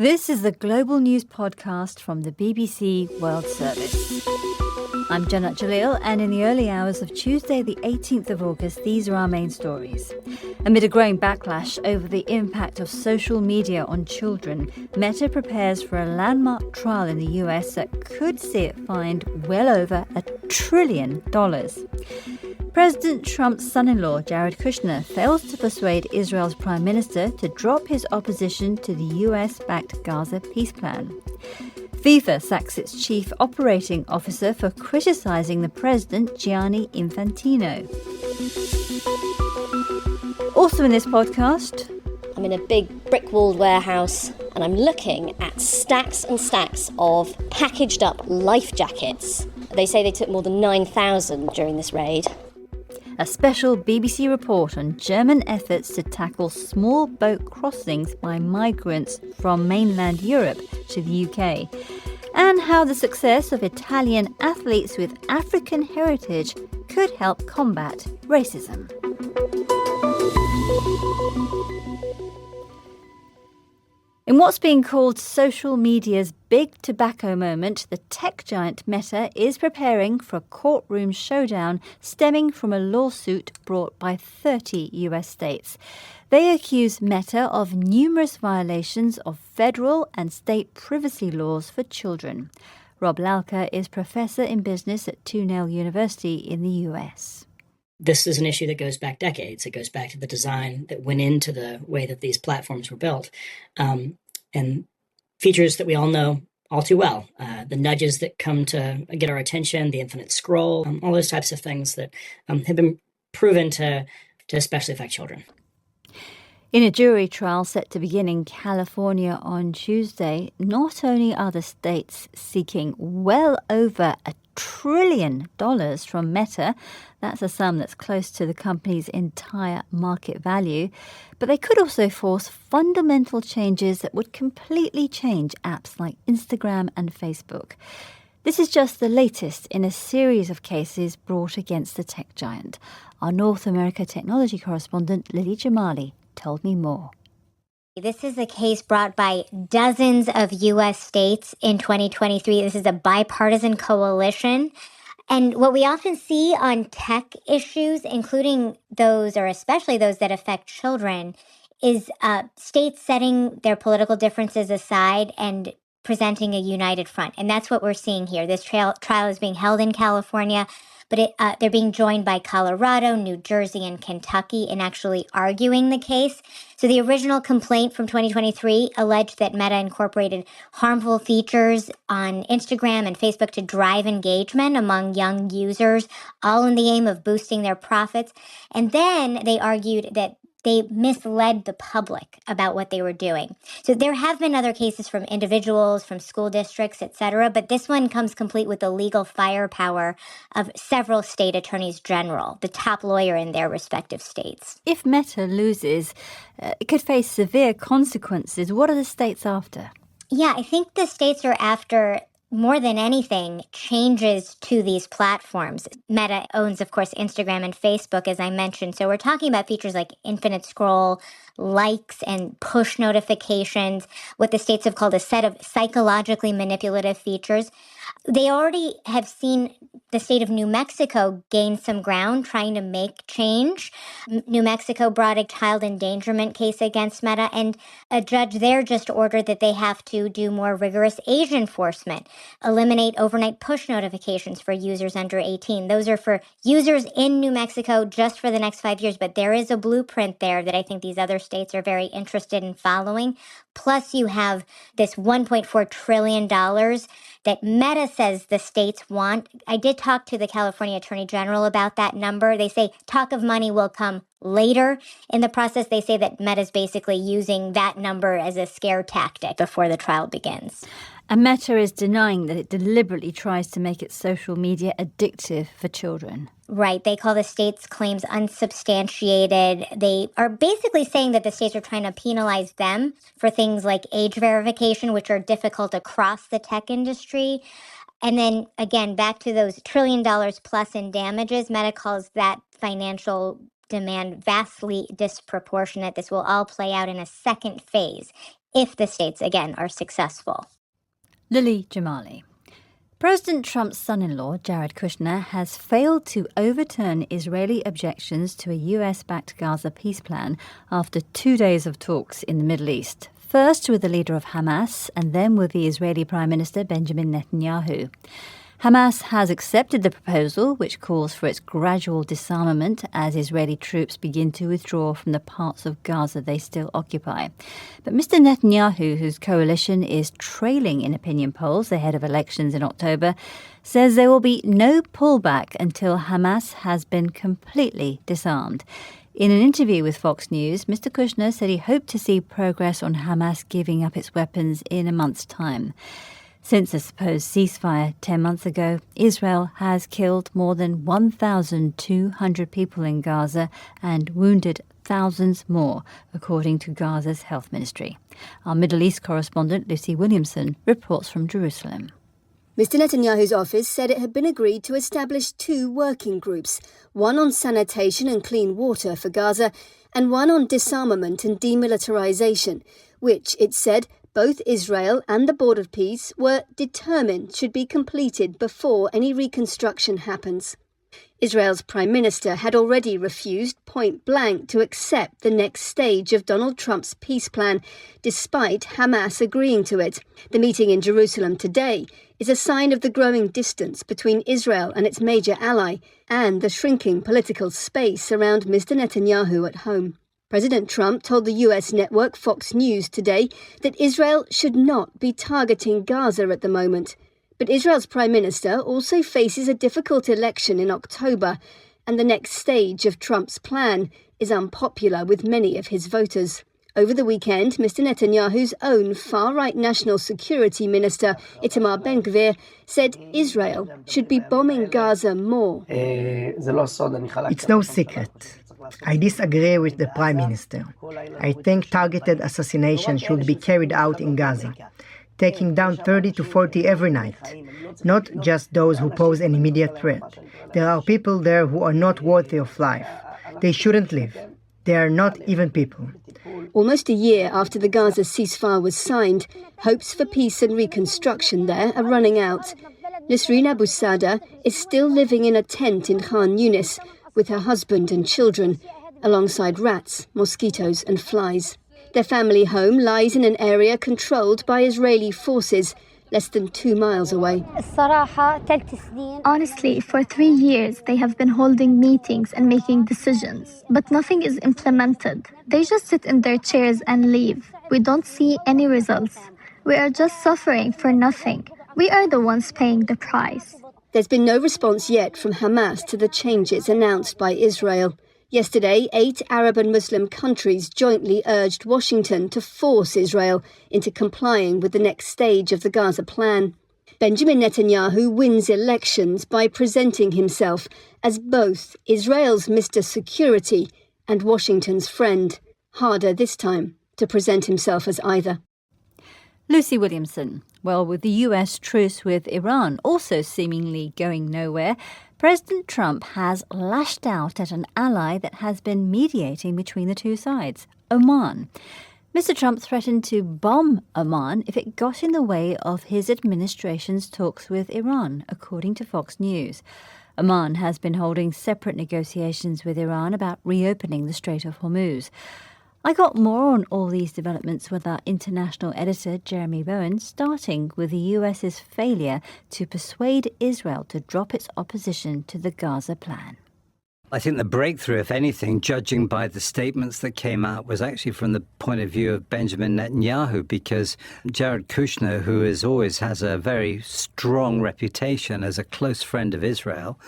This is the Global News Podcast from the BBC World Service. I'm Jannat Jalil, and in the early hours of Tuesday, the 18th of August, these are our main stories. Amid a growing backlash over the impact of social media on children, Meta prepares for a landmark trial in the US that could see it fined well over $1 trillion. President Trump's son-in-law, Jared Kushner, fails to persuade Israel's prime minister to drop his opposition to the US-backed Gaza peace plan. FIFA sacks its chief operating officer for criticizing the president, Gianni Infantino. Also in this podcast, I'm in a big brick-walled warehouse and I'm looking at stacks and stacks of packaged up life jackets. They say they took more than 9,000 during this raid. a special BBC report on German efforts to tackle small boat crossings by migrants from mainland Europe to the UK, and how the success of Italian athletes with African heritage could help combat racism. In what's being called social media's big tobacco moment, the tech giant Meta is preparing for a courtroom showdown stemming from a lawsuit brought by 30 US states. They accuse Meta of numerous violations of federal and state privacy laws for children. Rob Lalka is professor in business at Cornell University in the US. This is an issue that goes back decades. It goes back to the design that went into the way that these platforms were built. And features that we all know all too well. The nudges that come to get our attention, the infinite scroll, all those types of things that have been proven to especially affect children. In a jury trial set to begin in California on Tuesday, not only are the states seeking well over $1 trillion from Meta, that's a sum that's close to the company's entire market value, but they could also force fundamental changes that would completely change apps like Instagram and Facebook. This is just the latest in a series of cases brought against the tech giant. Our North America technology correspondent Lily Jamali told me more. This is a case brought by dozens of U.S. states in 2023. This is a bipartisan coalition. And what we often see on tech issues, including those or especially those that affect children, is states setting their political differences aside and presenting a united front. And that's what we're seeing here. This trial is being held in California, but they're being joined by Colorado, New Jersey, and Kentucky in actually arguing the case. So the original complaint from 2023 alleged that Meta incorporated harmful features on Instagram and Facebook to drive engagement among young users, all in the aim of boosting their profits. And then they argued that they misled the public about what they were doing. So there have been other cases from individuals, from school districts, etc., but this one comes complete with the legal firepower of several state attorneys general, the top lawyer in their respective states. If Meta loses, it could face severe consequences. What are the states after? Yeah, I think the states are after, more than anything, changes to these platforms. Meta owns, of course, Instagram and Facebook, as I mentioned. So we're talking about features like infinite scroll, likes, and push notifications, what the states have called a set of psychologically manipulative features. They already have seen the state of New Mexico gain some ground trying to make change. New Mexico brought a child endangerment case against Meta, and a judge there just ordered that they have to do more rigorous age enforcement, eliminate overnight push notifications for users under 18. Those are for users in New Mexico just for the next 5 years, but there is a blueprint there that I think these other states are very interested in following. Plus, you have this $1.4 trillion that Meta says the states want. I did talk to the California Attorney General about that number. They say talk of money will come later in the process. They say that Meta's basically using that number as a scare tactic before the trial begins. And Meta is denying that it deliberately tries to make its social media addictive for children. Right. They call the state's claims unsubstantiated. They are basically saying that the states are trying to penalize them for things like age verification, which are difficult across the tech industry. And then, again, back to those $1 trillion plus in damages, Meta calls that financial demand vastly disproportionate. This will all play out in a second phase if the states, again, are successful. Lily Jamali. President Trump's son-in-law, Jared Kushner, has failed to overturn Israeli objections to a US-backed Gaza peace plan after 2 days of talks in the Middle East. First with the leader of Hamas and then with the Israeli Prime Minister Benjamin Netanyahu. Hamas has accepted the proposal, which calls for its gradual disarmament as Israeli troops begin to withdraw from the parts of Gaza they still occupy. But Mr. Netanyahu, whose coalition is trailing in opinion polls ahead of elections in October, says there will be no pullback until Hamas has been completely disarmed. In an interview with Fox News, Mr. Kushner said he hoped to see progress on Hamas giving up its weapons in a month's time. Since a supposed ceasefire 10 months ago, Israel has killed more than 1,200 people in Gaza and wounded thousands more, according to Gaza's health ministry. Our Middle East correspondent, Lucy Williamson, reports from Jerusalem. Mr. Netanyahu's office said it had been agreed to establish 2 working groups, one on sanitation and clean water for Gaza, and one on disarmament and demilitarization, which, it said, both Israel and the Board of Peace were determined should be completed before any reconstruction happens. Israel's Prime Minister had already refused point blank to accept the next stage of Donald Trump's peace plan, despite Hamas agreeing to it. The meeting in Jerusalem today is a sign of the growing distance between Israel and its major ally and the shrinking political space around Mr. Netanyahu at home. President Trump told the US network Fox News today that Israel should not be targeting Gaza at the moment. But Israel's Prime Minister also faces a difficult election in October, and the next stage of Trump's plan is unpopular with many of his voters. Over the weekend, Mr. Netanyahu's own far-right National Security Minister, Itamar Ben-Gvir, said Israel should be bombing Gaza more. It's no secret. I disagree with the Prime Minister. I think targeted assassination should be carried out in Gaza, taking down 30 to 40 every night, not just those who pose an immediate threat. There are people there who are not worthy of life. They shouldn't live. They are not even people. Almost a year after the Gaza ceasefire was signed, hopes for peace and reconstruction there are running out. Nisreen Abu Sada is still living in a tent in Khan Yunis with her husband and children, alongside rats, mosquitoes and flies. Their family home lies in an area controlled by Israeli forces, less than 2 miles away. Honestly, for 3 years, they have been holding meetings and making decisions, but nothing is implemented. They just sit in their chairs and leave. We don't see any results. We are just suffering for nothing. We are the ones paying the price. There's been no response yet from Hamas to the changes announced by Israel. Yesterday, 8 Arab and Muslim countries jointly urged Washington to force Israel into complying with the next stage of the Gaza plan. Benjamin Netanyahu wins elections by presenting himself as both Israel's Mr. Security and Washington's friend. Harder this time to present himself as either. Lucy Williamson. Well, with the US truce with Iran also seemingly going nowhere, President Trump has lashed out at an ally that has been mediating between the two sides, Oman. Mr. Trump threatened to bomb Oman if it got in the way of his administration's talks with Iran, according to Fox News. Oman has been holding separate negotiations with Iran about reopening the Strait of Hormuz. I got more on all these developments with our international editor, Jeremy Bowen, starting with the US's failure to persuade Israel to drop its opposition to the Gaza plan. I think the breakthrough, if anything, judging by the statements that came out, was actually from the point of view of Benjamin Netanyahu, because Jared Kushner, who always has a very strong reputation as a close friend of Israel,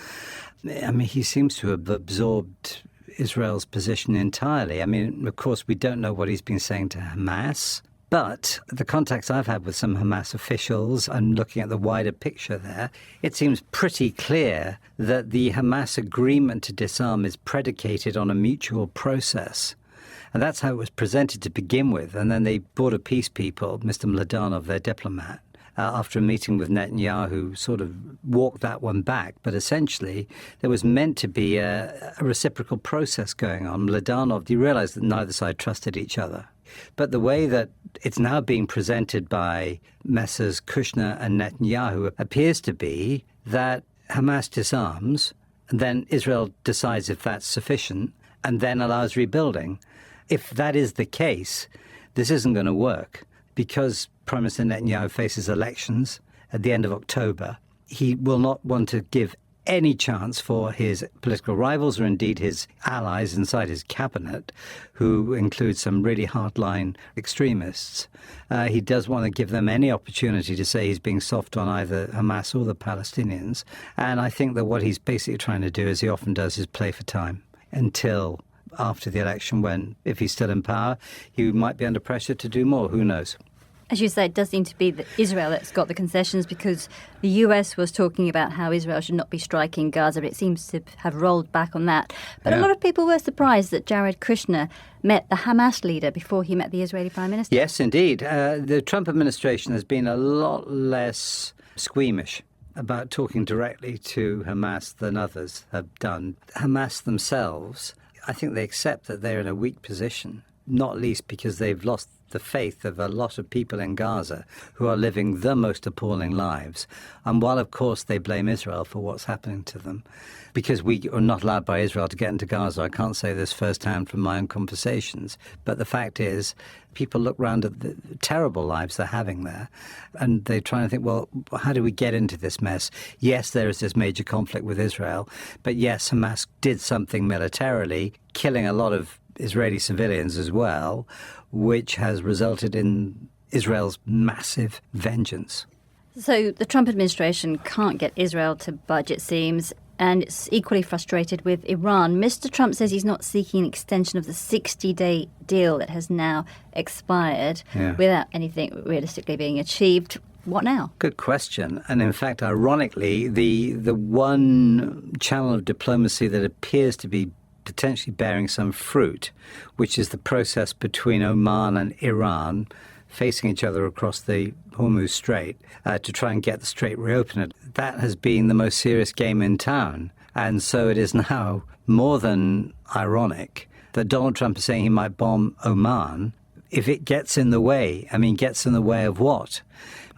I mean, he seems to have absorbed Israel's position entirely. I mean, of course, we don't know what he's been saying to Hamas, but the contacts I've had with some Hamas officials and looking at the wider picture there, it seems pretty clear that the Hamas agreement to disarm is predicated on a mutual process. And that's how it was presented to begin with. And then they brought a peace people, Mr. Mladenov, their diplomat, after a meeting with Netanyahu, sort of walked that one back. But essentially, there was meant to be a reciprocal process going on. Mladenov, he realized that neither side trusted each other. But the way that it's now being presented by Messrs. Kushner and Netanyahu appears to be that Hamas disarms, and then Israel decides if that's sufficient, and then allows rebuilding. If that is the case, this isn't going to work, because Prime Minister Netanyahu faces elections at the end of October. He will not want to give any chance for his political rivals or indeed his allies inside his cabinet, who include some really hardline extremists. He does want to give them any opportunity to say he's being soft on either Hamas or the Palestinians. And I think that what he's basically trying to do, as he often does, is play for time until after the election, when, if he's still in power, he might be under pressure to do more. Who knows? As you say, it does seem to be that Israel that's got the concessions, because the US was talking about how Israel should not be striking Gaza, but it seems to have rolled back on that. But a lot of people were surprised that Jared Kushner met the Hamas leader before he met the Israeli Prime Minister. Yes, indeed. The Trump administration has been a lot less squeamish about talking directly to Hamas than others have done. Hamas themselves, I think they accept that they're in a weak position, not least because they've lost the faith of a lot of people in Gaza who are living the most appalling lives. And while, of course, they blame Israel for what's happening to them, because we are not allowed by Israel to get into Gaza, I can't say this firsthand from my own conversations, but the fact is people look around at the terrible lives they're having there, and they're trying to think, well, how do we get into this mess? Yes, there is this major conflict with Israel, but yes, Hamas did something militarily, killing a lot of Israeli civilians as well, which has resulted in Israel's massive vengeance. So the Trump administration can't get Israel to budge, it seems, and it's equally frustrated with Iran. Mr. Trump says he's not seeking an extension of the 60-day deal that has now expired without anything realistically being achieved. What now? Good question. And in fact, ironically, the one channel of diplomacy that appears to be potentially bearing some fruit, which is the process between Oman and Iran facing each other across the Hormuz Strait to try and get the strait reopened. That has been the most serious game in town. And so it is now more than ironic that Donald Trump is saying he might bomb Oman if it gets in the way. I mean, gets in the way of what?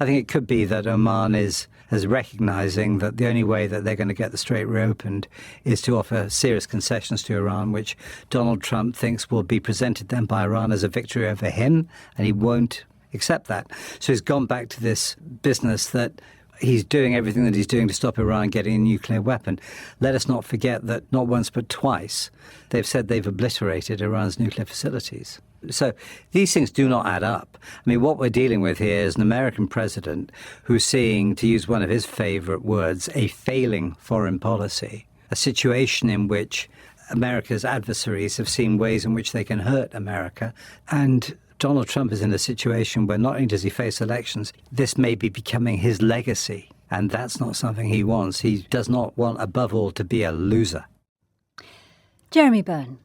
I think it could be that Oman is recognizing that the only way that they're going to get the strait reopened is to offer serious concessions to Iran, which Donald Trump thinks will be presented then by Iran as a victory over him, and he won't accept that. So he's gone back to this business that he's doing everything that he's doing to stop Iran getting a nuclear weapon. Let us not forget that not once but twice they've said they've obliterated Iran's nuclear facilities. So these things do not add up. I mean, what we're dealing with here is an American president who's seeing, to use one of his favorite words, a failing foreign policy, a situation in which America's adversaries have seen ways in which they can hurt America. And Donald Trump is in a situation where not only does he face elections, this may be becoming his legacy. And that's not something he wants. He does not want, above all, to be a loser. Jeremy Byrne.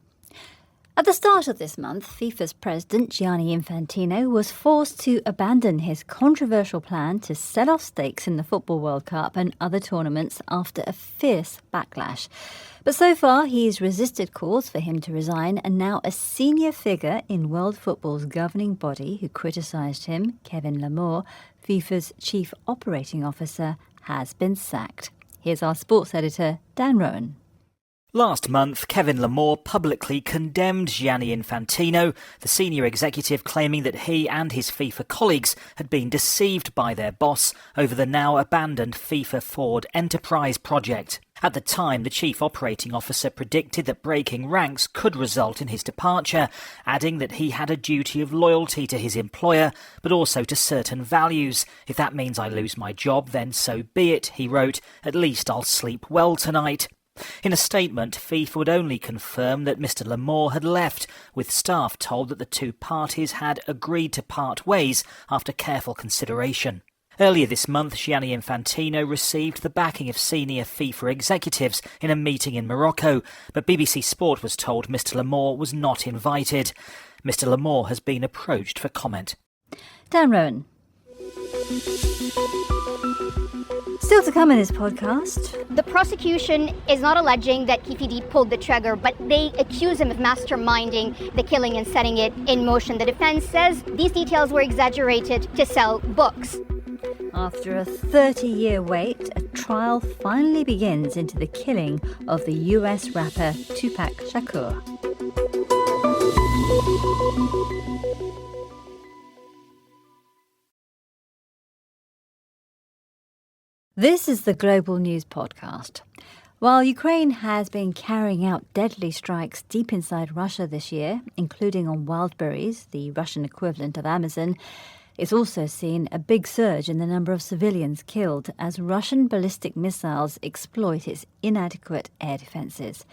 At the start of this month, FIFA's president, Gianni Infantino, was forced to abandon his controversial plan to sell off stakes in the Football World Cup and other tournaments after a fierce backlash. But so far, he's resisted calls for him to resign, and now a senior figure in world football's governing body who criticised him, Kevin Lamore, FIFA's chief operating officer, has been sacked. Here's our sports editor, Dan Rowan. Last month, Kevin Lamore publicly condemned Gianni Infantino, the senior executive claiming that he and his FIFA colleagues had been deceived by their boss over the now abandoned FIFA Forward Enterprise project. At the time, the chief operating officer predicted that breaking ranks could result in his departure, adding that he had a duty of loyalty to his employer, but also to certain values. If that means I lose my job, then so be it, he wrote. At least I'll sleep well tonight. In a statement, FIFA would only confirm that Mr. Lamore had left, with staff told that the two parties had agreed to part ways after careful consideration. Earlier this month, Gianni Infantino received the backing of senior FIFA executives in a meeting in Morocco, but BBC Sport was told Mr. Lamore was not invited. Mr. Lamore has been approached for comment. Dan Rowan. Still to come in this podcast. The prosecution is not alleging that Kifidi pulled the trigger, but they accuse him of masterminding the killing and setting it in motion. The defense says these details were exaggerated to sell books. After a 30-year wait, a trial finally begins into the killing of the US rapper Tupac Shakur. This is the Global News Podcast. While Ukraine has been carrying out deadly strikes deep inside Russia this year, including on wild berries, the Russian equivalent of Amazon, it's also seen a big surge in the number of civilians killed as Russian ballistic missiles exploit its inadequate air defences.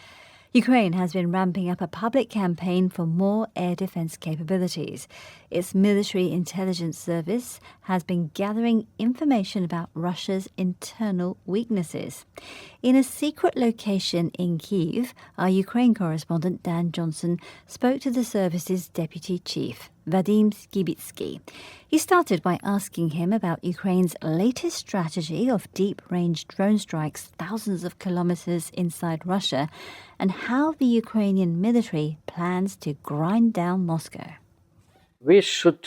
Ukraine has been ramping up a public campaign for more air defence capabilities. Its military intelligence service has been gathering information about Russia's internal weaknesses. In a secret location in Kyiv, our Ukraine correspondent Dan Johnson spoke to the service's deputy chief, Vadim Skibitsky. He started by asking him about Ukraine's latest strategy of deep-range drone strikes thousands of kilometers inside Russia and how the Ukrainian military plans to grind down Moscow. We should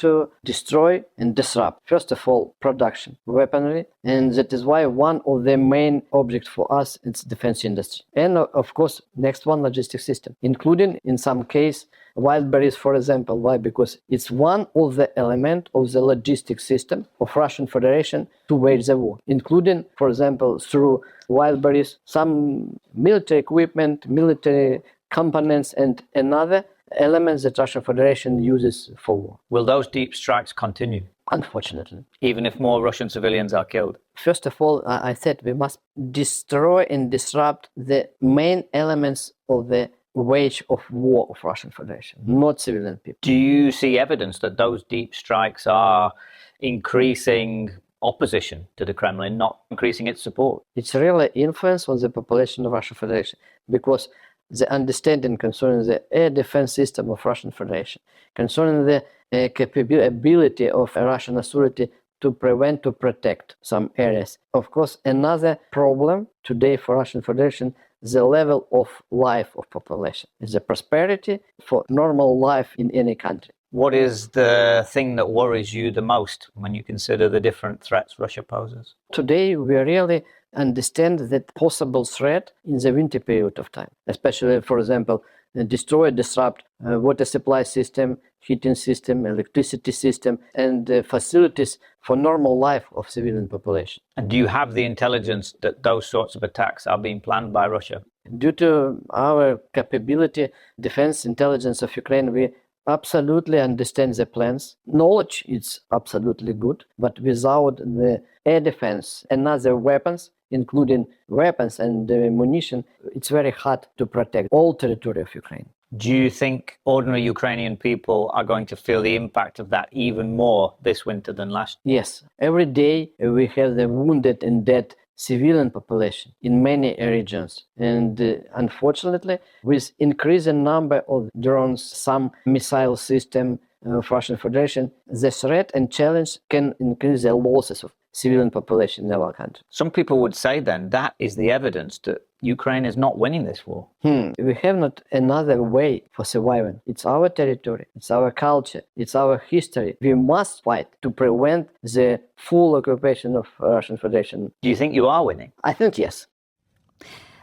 destroy and disrupt, first of all, production, weaponry, and that is why one of the main objects for us is defense industry. And of course, next one, logistic system, including in some case wild berries, for example. Why? Because it's one of the elements of the logistic system of Russian Federation to wage the war, including, for example, through wild berries, some military equipment, military components, and another elements that Russian Federation uses for war. Will those deep strikes continue? Unfortunately. Even if more Russian civilians are killed? First of all, I said we must destroy and disrupt the main elements of the wage of war of Russian Federation, not civilian people. Do you see evidence that those deep strikes are increasing opposition to the Kremlin, not increasing its support? It's really influence on the population of Russian Federation because the understanding concerning the air defense system of Russian Federation, concerning the capability of a Russian authority to prevent, to protect some areas. Of course, another problem today for Russian Federation, the level of life of population, is the prosperity for normal life in any country. What is the thing that worries you the most when you consider the different threats Russia poses? Today, we really understand that possible threat in the winter period of time, especially, for example, destroy, disrupt water supply system, heating system, electricity system, and facilities for normal life of civilian population. And do you have the intelligence that those sorts of attacks are being planned by Russia? Due to our capability, defense intelligence of Ukraine, we absolutely understand the plans. Knowledge is absolutely good, but without the air defense and other weapons, including weapons and munition, it's very hard to protect all territory of Ukraine. Do you think ordinary Ukrainian people are going to feel the impact of that even more this winter than last year? Yes. Every day we have the wounded and dead civilian population in many regions. And unfortunately, with increasing number of drones, some missile system of Russian Federation, the threat and challenge can increase the losses of civilian population in our country. Some people would say then that is the evidence that Ukraine is not winning this war. We have not another way for surviving. It's our territory, it's our culture, it's our history. We must fight to prevent the full occupation of Russian Federation. Do you think you are winning? I think yes.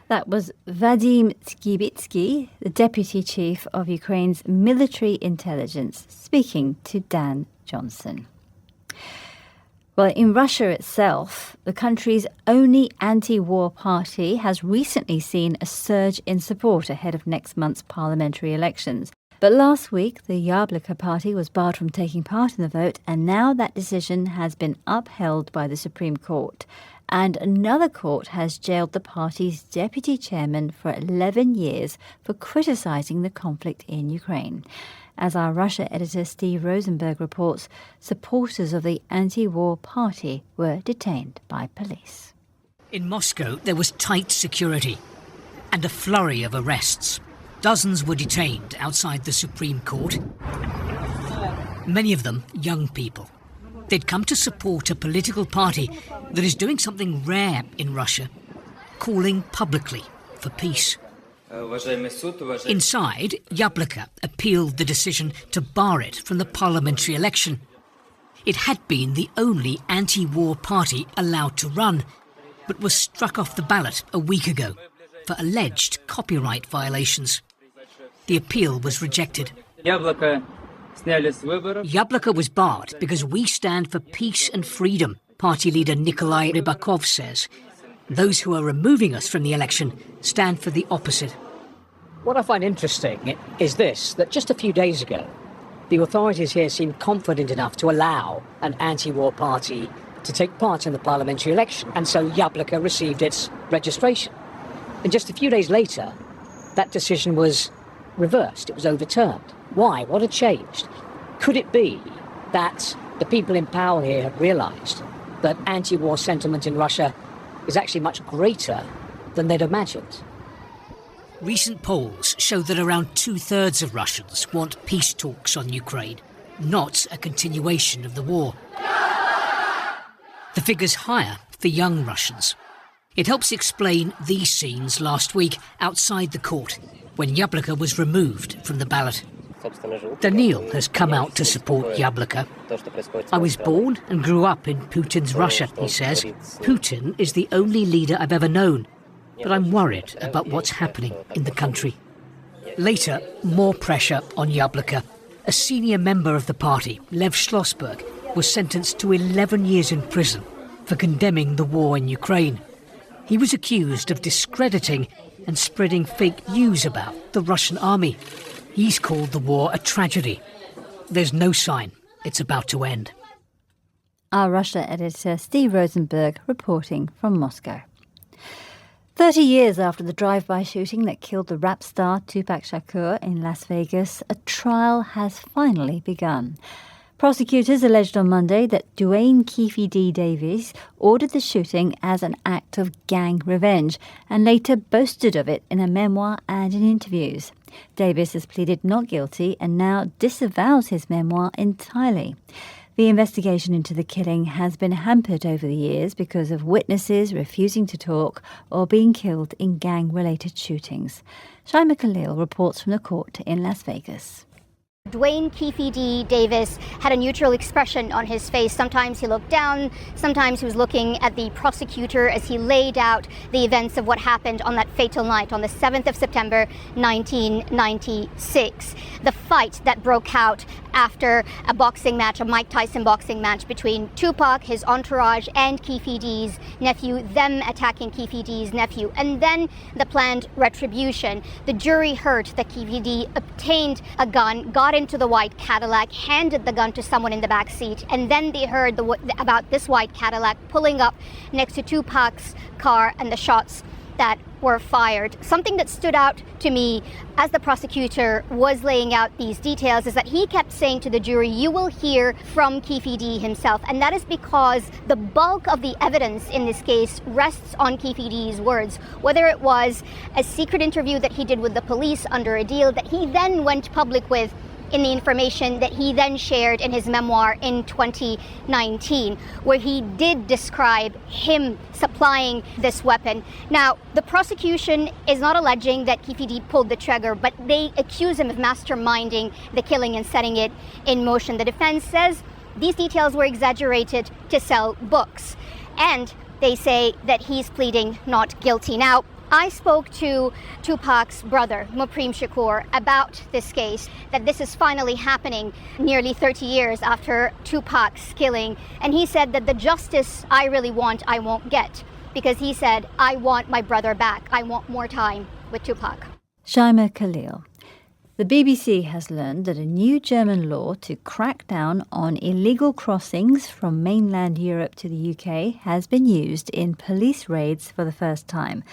That was Vadim Skibitsky, the Deputy Chief of Ukraine's Military Intelligence, speaking to Dan Johnson. Well, in Russia itself, the country's only anti-war party has recently seen a surge in support ahead of next month's parliamentary elections. But last week, the Yabloko party was barred from taking part in the vote, and now that decision has been upheld by the Supreme Court. And another court has jailed the party's deputy chairman for 11 years for criticising the conflict in Ukraine. As our Russia editor Steve Rosenberg reports, supporters of the anti-war party were detained by police. In Moscow, there was tight security and a flurry of arrests. Dozens were detained outside the Supreme Court, many of them young people. They'd come to support a political party that is doing something rare in Russia, calling publicly for peace. Inside, Yabloko appealed the decision to bar it from the parliamentary election. It had been the only anti-war party allowed to run, but was struck off the ballot a week ago for alleged copyright violations. The appeal was rejected. Yabloko was barred because we stand for peace and freedom, party leader Nikolai Rybakov says. Those who are removing us from the election stand for the opposite. What I find interesting is this, that just a few days ago, the authorities here seemed confident enough to allow an anti-war party to take part in the parliamentary election, and so Yabloko received its registration. And just a few days later, that decision was reversed, it was overturned. Why? What had changed? Could it be that the people in power here have realised that anti-war sentiment in Russia is actually much greater than they'd imagined? Recent polls show that around 2/3 of Russians want peace talks on Ukraine, not a continuation of the war. The figure's higher for young Russians. It helps explain these scenes last week outside the court, when Yabloko was removed from the ballot. Daniil has come out to support Yabloko. I was born and grew up in Putin's Russia, he says. Putin is the only leader I've ever known, but I'm worried about what's happening in the country. Later, more pressure on Yabloko. A senior member of the party, Lev Schlossberg, was sentenced to 11 years in prison for condemning the war in Ukraine. He was accused of discrediting and spreading fake news about the Russian army. He's called the war a tragedy. There's no sign it's about to end. Our Russia editor Steve Rosenberg reporting from Moscow. 30 years after the drive-by shooting that killed the rap star Tupac Shakur in Las Vegas, a trial has finally begun. Prosecutors alleged on Monday that Dwayne Keefe D. Davis ordered the shooting as an act of gang revenge and later boasted of it in a memoir and in interviews. Davis has pleaded not guilty and now disavows his memoir entirely. The investigation into the killing has been hampered over the years because of witnesses refusing to talk or being killed in gang-related shootings. Shaima Khalil reports from the court in Las Vegas. Dwayne Keefe D. Davis had a neutral expression on his face. Sometimes he looked down, sometimes he was looking at the prosecutor as he laid out the events of what happened on that fatal night on the 7th of September, 1996. The fight that broke out after a boxing match, a Mike Tyson boxing match between Tupac, his entourage, and Keefe D's nephew, them attacking Keefe D's nephew, and then the planned retribution. The jury heard that Keefe D obtained a gun, got into the white Cadillac, handed the gun to someone in the back seat, and then they heard about this white Cadillac pulling up next to Tupac's car and the shots that were fired. Something that stood out to me as the prosecutor was laying out these details is that he kept saying to the jury, you will hear from Keefe D himself. And that is because the bulk of the evidence in this case rests on Keefe D's words, whether it was a secret interview that he did with the police under a deal that he then went public with in the information that he then shared in his memoir in 2019, where he did describe him supplying this weapon. Now, the prosecution is not alleging that Keefe D pulled the trigger, but they accuse him of masterminding the killing and setting it in motion. The defense says these details were exaggerated to sell books, and they say that he's pleading not guilty. Now, I spoke to Tupac's brother, Mopreme Shakur, about this case, that this is finally happening nearly 30 years after Tupac's killing. And he said that the justice I really want, I won't get, because he said, I want my brother back. I want more time with Tupac. Shaima Khalil. The BBC has learned that a new German law to crack down on illegal crossings from mainland Europe to the UK has been used in police raids for the first time.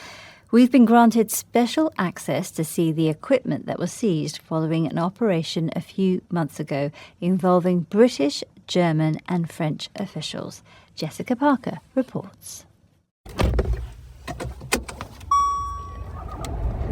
We've been granted special access to see the equipment that was seized following an operation a few months ago involving British, German and French officials. Jessica Parker reports.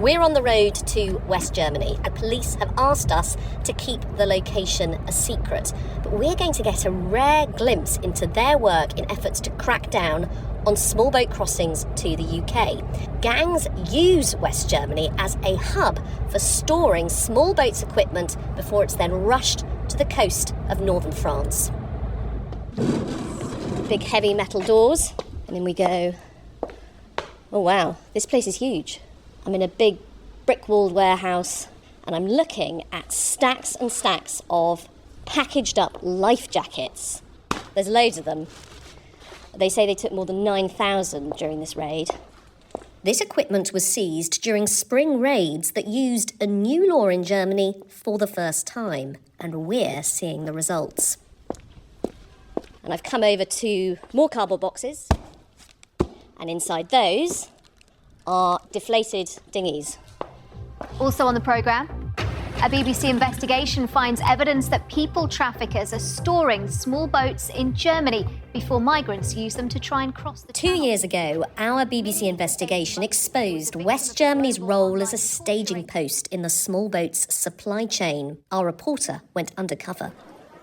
We're on the road to West Germany, and police have asked us to keep the location a secret. But we're going to get a rare glimpse into their work in efforts to crack down on small boat crossings to the UK. Gangs use West Germany as a hub for storing small boats' equipment before it's then rushed to the coast of northern France. Big heavy metal doors, and in we go. Oh wow, this place is huge. I'm in a big brick-walled warehouse, and I'm looking at stacks and stacks of packaged up life jackets. There's loads of them. They say they took more than 9,000 during this raid. This equipment was seized during spring raids that used a new law in Germany for the first time, and we're seeing the results. And I've come over to more cardboard boxes, and inside those are deflated dinghies. Also on the programme, a BBC investigation finds evidence that people traffickers are storing small boats in Germany before migrants use them to try and cross the channel. 2 years ago, our BBC investigation exposed West Germany's role as a staging post in the small boats supply chain. Our reporter went undercover.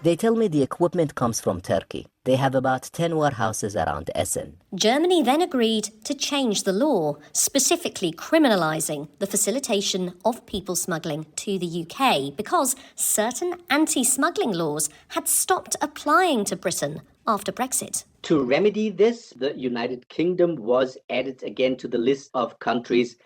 They tell me the equipment comes from Turkey. They have about 10 warehouses around Essen. Germany then agreed to change the law, specifically criminalising the facilitation of people smuggling to the UK because certain anti-smuggling laws had stopped applying to Britain after Brexit. To remedy this, the United Kingdom was added again to the list of countries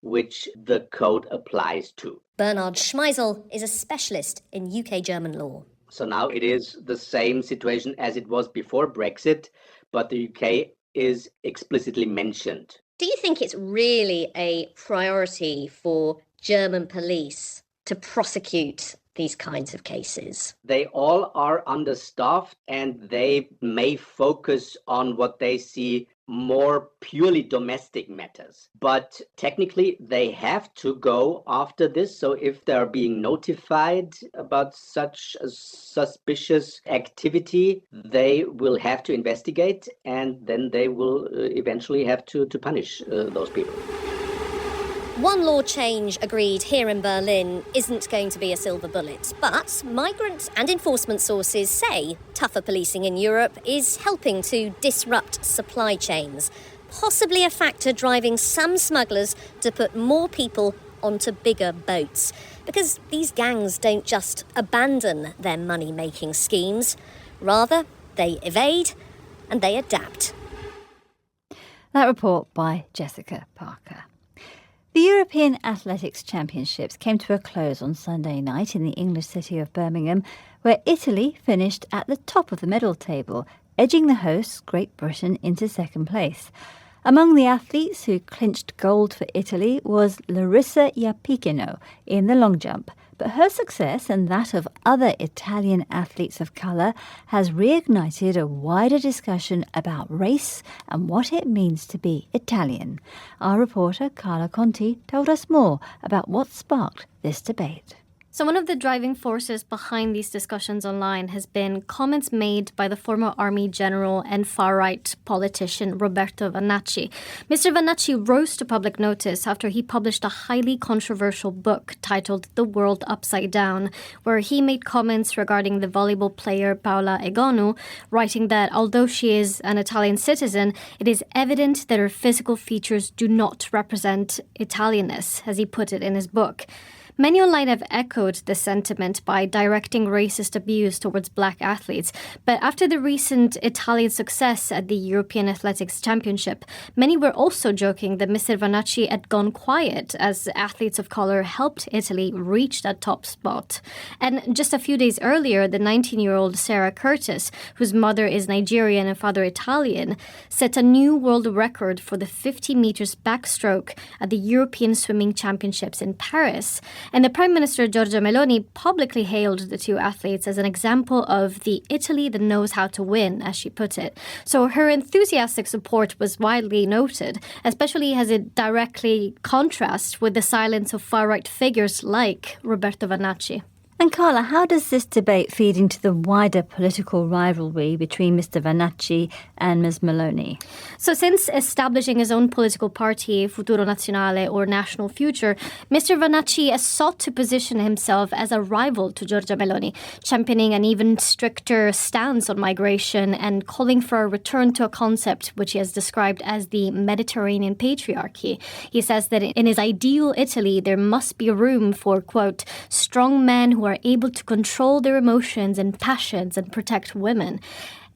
which the code applies to. Bernard Schmeisel is a specialist in UK-German law. So now it is the same situation as it was before Brexit, but the UK is explicitly mentioned. Do you think it's really a priority for German police to prosecute these kinds of cases? They all are understaffed and they may focus on what they see more purely domestic matters. But technically, they have to go after this. So if they're being notified about such a suspicious activity, they will have to investigate and then they will eventually have to punish those people. One law change agreed here in Berlin isn't going to be a silver bullet, but migrant and enforcement sources say tougher policing in Europe is helping to disrupt supply chains, possibly a factor driving some smugglers to put more people onto bigger boats. Because these gangs don't just abandon their money-making schemes, rather they evade and they adapt. That report by Jessica Parker. The European Athletics Championships came to a close on Sunday night in the English city of Birmingham, where Italy finished at the top of the medal table, edging the hosts, Great Britain, into second place. Among the athletes who clinched gold for Italy was Larissa Iapicino in the long jump, but her success and that of other Italian athletes of colour has reignited a wider discussion about race and what it means to be Italian. Our reporter Carla Conti told us more about what sparked this debate. So one of the driving forces behind these discussions online has been comments made by the former army general and far-right politician Roberto Vannacci. Mr. Vannacci rose to public notice after he published a highly controversial book titled The World Upside Down, where he made comments regarding the volleyball player Paola Egonu, writing that although she is an Italian citizen, it is evident that her physical features do not represent Italianness, as he put it in his book. Many online have echoed this sentiment by directing racist abuse towards black athletes. But after the recent Italian success at the European Athletics Championship, many were also joking that Mr. Vannacci had gone quiet as athletes of color helped Italy reach that top spot. And just a few days earlier, the 19-year-old Sarah Curtis, whose mother is Nigerian and father Italian, set a new world record for the 50 meters backstroke at the European Swimming Championships in Paris. And the Prime Minister Giorgia Meloni publicly hailed the two athletes as an example of the Italy that knows how to win, as she put it. So her enthusiastic support was widely noted, especially as it directly contrasts with the silence of far-right figures like Roberto Vannacci. And Carla, how does this debate feed into the wider political rivalry between Mr. Vannacci and Ms. Meloni? So since establishing his own political party, Futuro Nazionale or National Future, Mr. Vannacci has sought to position himself as a rival to Giorgia Meloni, championing an even stricter stance on migration and calling for a return to a concept which he has described as the Mediterranean patriarchy. He says that in his ideal Italy, there must be room for, quote, strong men who are able to control their emotions and passions and protect women.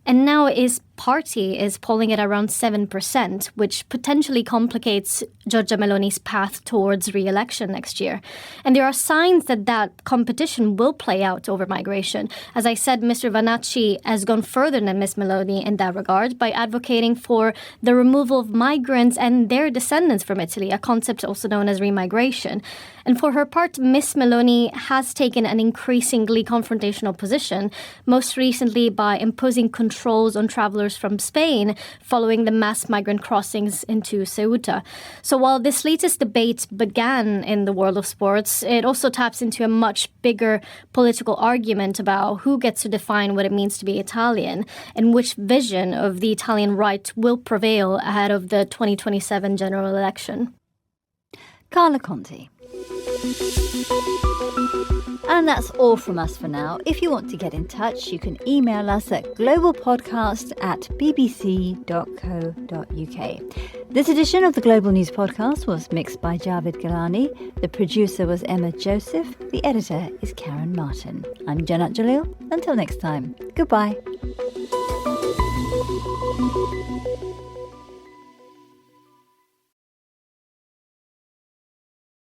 And now his party is polling at around 7%, which potentially complicates Giorgia Meloni's path towards re-election next year. And there are signs that that competition will play out over migration. As I said, Mr. Vannacci has gone further than Ms. Meloni in that regard by advocating for the removal of migrants and their descendants from Italy, a concept also known as remigration. And for her part, Ms. Meloni has taken an increasingly confrontational position, most recently by imposing controls on travelers from Spain following the mass migrant crossings into Ceuta. So while this latest debate began in the world of sports, it also taps into a much bigger political argument about who gets to define what it means to be Italian and which vision of the Italian right will prevail ahead of the 2027 general election. Carla Conti. And that's all from us for now. If you want to get in touch, you can email us at globalpodcast@bbc.co.uk. This edition of the Global News Podcast was mixed by Javid Galani. The producer was Emma Joseph. The editor is Karen Martin. I'm Janat Jalil. Until next time, goodbye.